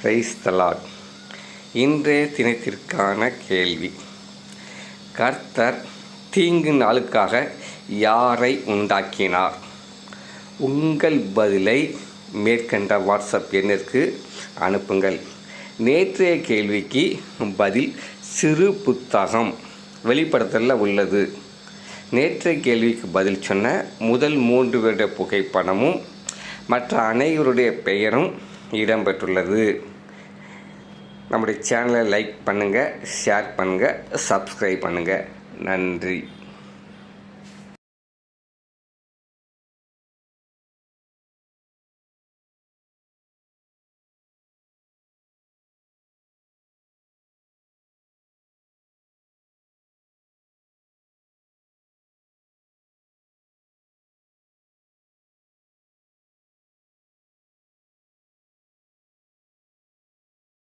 Praise the Lord. இன்றைய தினத்திற்கான கேள்வி: கர்த்தர் தீங்கு நாளுக்காக யாரை உண்டாக்கினார்? உங்கள் பதிலை மேற்கண்ட வாட்ஸ்அப் எண்ணிற்கு அனுப்புங்கள். நேற்றைய கேள்விக்கு பதில் சிறு புத்தகம் வெளிப்படுத்தலில் உள்ளது. நேற்றைய கேள்விக்கு பதில் சொன்ன முதல் 3 வருட புகைப்படமும் மற்ற அனைவருடைய பெயரும் இடம்பெற்றுள்ளது. நம்முடைய சேனலை லைக் பண்ணுங்கள், ஷேர் பண்ணுங்கள், சப்ஸ்கிரைப் பண்ணுங்கள். நன்றி.